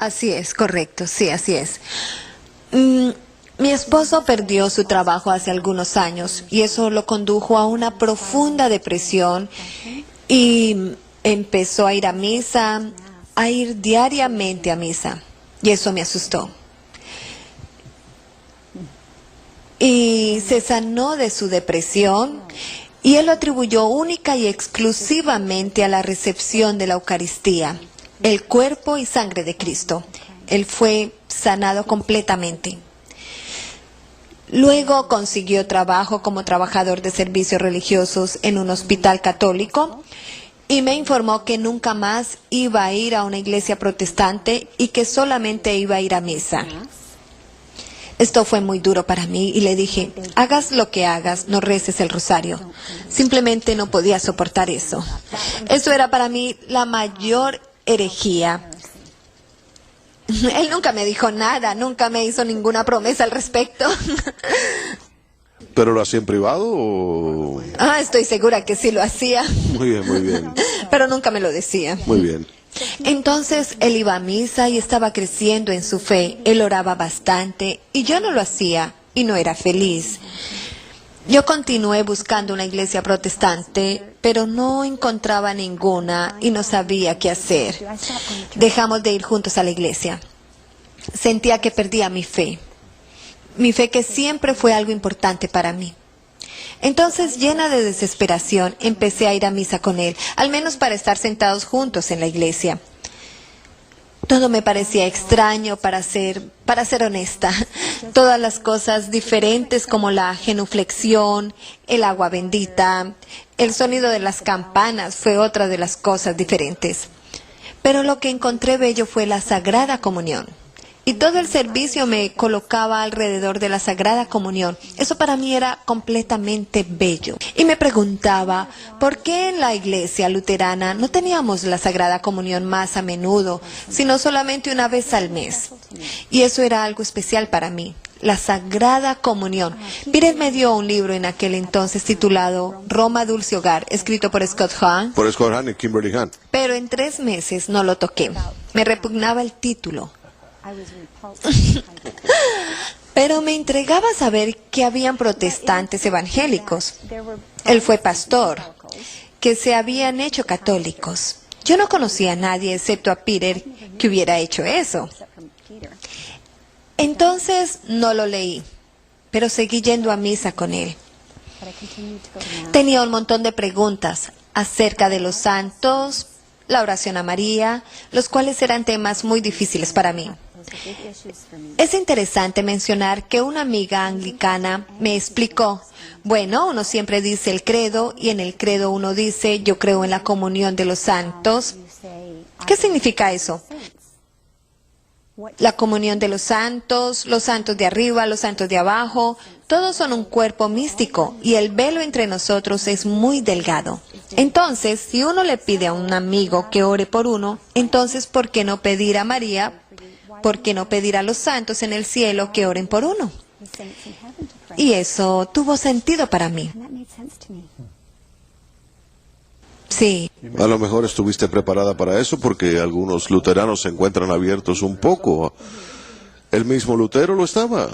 Así es, correcto, sí, así es. Mi esposo perdió su trabajo hace algunos años y eso lo condujo a una profunda depresión y empezó a ir a misa, a ir diariamente a misa y eso me asustó. Y se sanó de su depresión y él lo atribuyó única y exclusivamente a la recepción de la Eucaristía, el cuerpo y sangre de Cristo. Él fue sanado completamente. Luego consiguió trabajo como trabajador de servicios religiosos en un hospital católico y me informó que nunca más iba a ir a una iglesia protestante y que solamente iba a ir a misa. Esto fue muy duro para mí y le dije, hagas lo que hagas, no reces el rosario. Simplemente no podía soportar eso. Eso era para mí la mayor herejía. Él nunca me dijo nada, nunca me hizo ninguna promesa al respecto. ¿Pero lo hacía en privado o...? Estoy segura que sí lo hacía. Muy bien, muy bien. Pero nunca me lo decía. Muy bien. Entonces él iba a misa y estaba creciendo en su fe. Él oraba bastante y yo no lo hacía y no era feliz. Yo continué buscando una iglesia protestante, pero no encontraba ninguna y no sabía qué hacer. Dejamos de ir juntos a la iglesia. Sentía que perdía mi fe que siempre fue algo importante para mí. Entonces, llena de desesperación, empecé a ir a misa con él, al menos para estar sentados juntos en la iglesia. Todo me parecía extraño para ser honesta. Todas las cosas diferentes como la genuflexión, el agua bendita, el sonido de las campanas fue otra de las cosas diferentes. Pero lo que encontré bello fue la Sagrada Comunión. Y todo el servicio me colocaba alrededor de la Sagrada Comunión. Eso para mí era completamente bello. Y me preguntaba, ¿por qué en la iglesia luterana no teníamos la Sagrada Comunión más a menudo, sino solamente una vez al mes? Y eso era algo especial para mí, la Sagrada Comunión. Peter me dio un libro en aquel entonces titulado Roma Dulce Hogar, escrito por Scott Hahn. Por Scott Hahn y Kimberly Hahn. Pero en 3 meses no lo toqué. Me repugnaba el título. Pero me intrigaba saber que habían protestantes evangélicos. Él fue pastor, que se habían hecho católicos. Yo no conocía a nadie excepto a Peter que hubiera hecho eso. Entonces no lo leí, pero seguí yendo a misa con él. Tenía un montón de preguntas acerca de los santos, la oración a María, los cuales eran temas muy difíciles para mí. Es interesante mencionar que una amiga anglicana me explicó, bueno, uno siempre dice el credo y en el credo uno dice yo creo en la comunión de los santos. ¿Qué significa eso? La comunión de los santos de arriba, los santos de abajo, todos son un cuerpo místico y el velo entre nosotros es muy delgado. Entonces, si uno le pide a un amigo que ore por uno, entonces ¿por qué no pedir a María? ¿Por qué no pedir a los santos en el cielo que oren por uno? Y eso tuvo sentido para mí. Sí. A lo mejor estuviste preparada para eso porque algunos luteranos se encuentran abiertos un poco. El mismo Lutero lo estaba.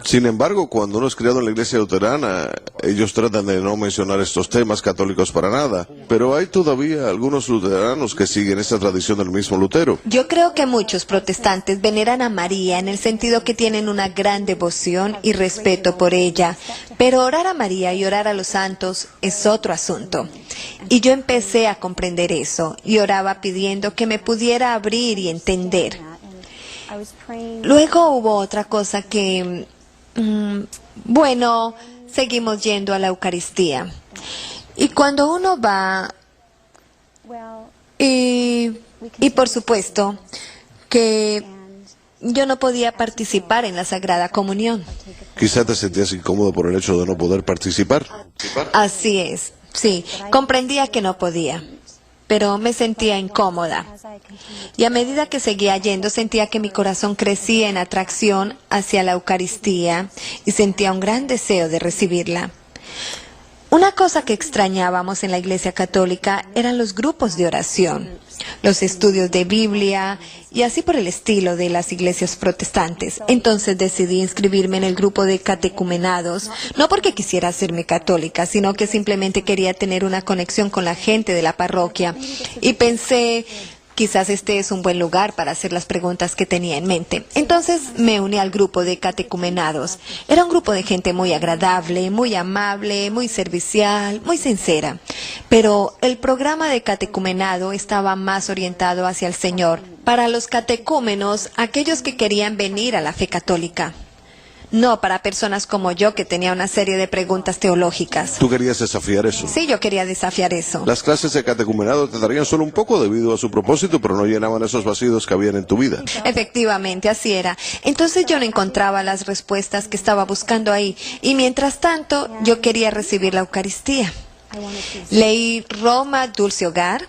Sin embargo, cuando uno es criado en la iglesia luterana, ellos tratan de no mencionar estos temas católicos para nada. Pero hay todavía algunos luteranos que siguen esta tradición del mismo Lutero. Yo creo que muchos protestantes veneran a María en el sentido que tienen una gran devoción y respeto por ella. Pero orar a María y orar a los santos es otro asunto. Y yo empecé a comprender eso y oraba pidiendo que me pudiera abrir y entender. Luego hubo otra cosa que, seguimos yendo a la Eucaristía. Y cuando uno va, y por supuesto que yo no podía participar en la Sagrada Comunión. Quizá te sentías incómodo por el hecho de no poder participar. Así es, sí, comprendía que no podía. Pero me sentía incómoda. Y a medida que seguía yendo, sentía que mi corazón crecía en atracción hacia la Eucaristía y sentía un gran deseo de recibirla. Una cosa que extrañábamos en la Iglesia Católica eran los grupos de oración. los estudios de Biblia y así por el estilo de las iglesias protestantes. Entonces decidí inscribirme en el grupo de catecumenados, no porque quisiera hacerme católica, sino que simplemente quería tener una conexión con la gente de la parroquia. Y pensé, quizás este es un buen lugar para hacer las preguntas que tenía en mente. Entonces me uní al grupo de catecumenados. Era un grupo de gente muy agradable, muy amable, muy servicial, muy sincera. Pero el programa de catecumenado estaba más orientado hacia el Señor. Para los catecúmenos, aquellos que querían venir a la fe católica. No para personas como yo que tenía una serie de preguntas teológicas. ¿Tú querías desafiar eso? Sí, yo quería desafiar eso. Las clases de catecumenado te darían solo un poco debido a su propósito, pero no llenaban esos vacíos que habían en tu vida. Efectivamente, así era. Entonces yo no encontraba las respuestas que estaba buscando ahí. Y mientras tanto, yo quería recibir la Eucaristía. Leí Roma, Dulce Hogar.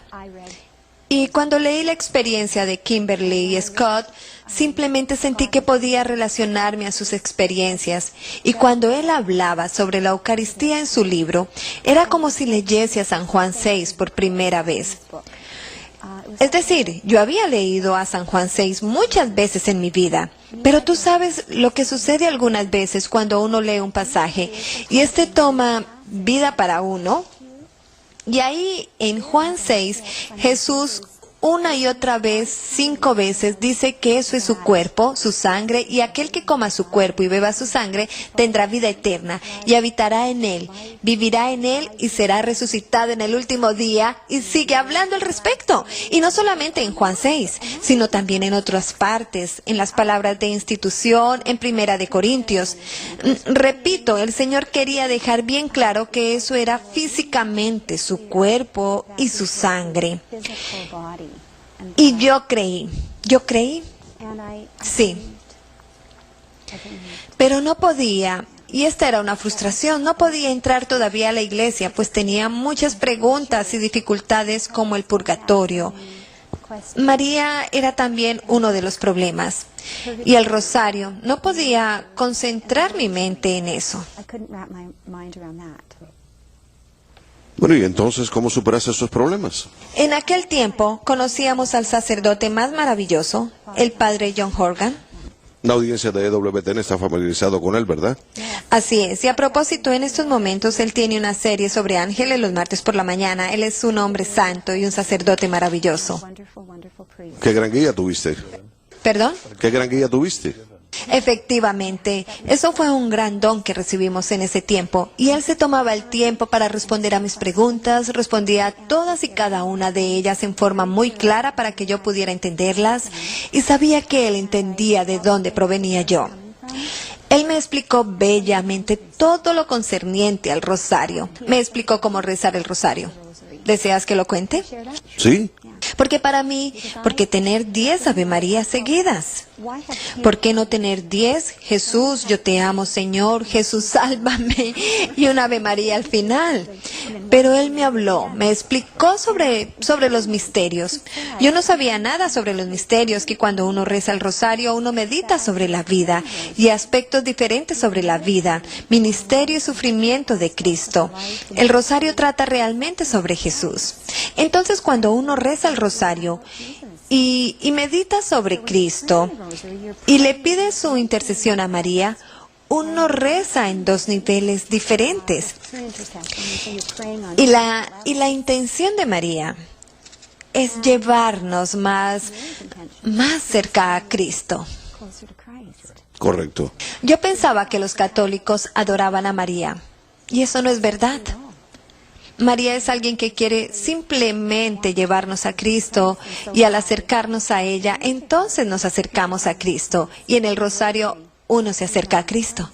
Y cuando leí la experiencia de Kimberly y Scott, simplemente sentí que podía relacionarme a sus experiencias. Y cuando él hablaba sobre la Eucaristía en su libro, era como si leyese a San Juan 6 por primera vez. Es decir, yo había leído a San Juan 6 muchas veces en mi vida, pero tú sabes lo que sucede algunas veces cuando uno lee un pasaje y este toma vida para uno. Y ahí en Juan 6, Jesús una y otra vez, 5 veces, dice que eso es su cuerpo, su sangre, y aquel que coma su cuerpo y beba su sangre tendrá vida eterna y habitará en él, vivirá en él y será resucitado en el último día, y sigue hablando al respecto. Y no solamente en Juan 6, sino también en otras partes, en las palabras de institución, en Primera de Corintios. Repito, el Señor quería dejar bien claro que eso era físicamente su cuerpo y su sangre. Y yo creí, sí, pero no podía, y esta era una frustración, no podía entrar todavía a la iglesia, pues tenía muchas preguntas y dificultades como el purgatorio. María era también uno de los problemas, y el rosario, no podía concentrar mi mente en eso. Bueno, ¿y entonces cómo superaste esos problemas? En aquel tiempo conocíamos al sacerdote más maravilloso, el padre John Horgan. La audiencia de EWTN está familiarizado con él, ¿verdad? Así es, y a propósito, en estos momentos él tiene una serie sobre ángeles los martes por la mañana. Él es un hombre santo y un sacerdote maravilloso. ¿Qué gran guía tuviste? ¿Perdón? ¿Qué gran guía tuviste? Efectivamente, eso fue un gran don que recibimos en ese tiempo, y él se tomaba el tiempo para responder a mis preguntas, respondía a todas y cada una de ellas en forma muy clara para que yo pudiera entenderlas, y sabía que él entendía de dónde provenía yo. Él me explicó bellamente todo lo concerniente al rosario. Me explicó cómo rezar el rosario. ¿Deseas que lo cuente? Sí. Porque para mí, ¿por qué tener 10 Ave Marías seguidas? ¿Por qué no tener 10 Jesús, yo te amo, Señor, Jesús, sálvame, y una Ave María al final? Pero él me habló, me explicó sobre los misterios. Yo no sabía nada sobre los misterios, que cuando uno reza el rosario, uno medita sobre la vida y aspectos diferentes sobre la vida, ministerio y sufrimiento de Cristo. El rosario trata realmente sobre Jesús. Entonces, cuando uno reza el rosario y medita sobre Cristo y le pide su intercesión a María, uno reza en 2 niveles diferentes. Y la intención de María es llevarnos más cerca a Cristo. Correcto. Yo pensaba que los católicos adoraban a María, y eso no es verdad. María es alguien que quiere simplemente llevarnos a Cristo, y al acercarnos a ella, entonces nos acercamos a Cristo, y en el rosario uno se acerca a Cristo.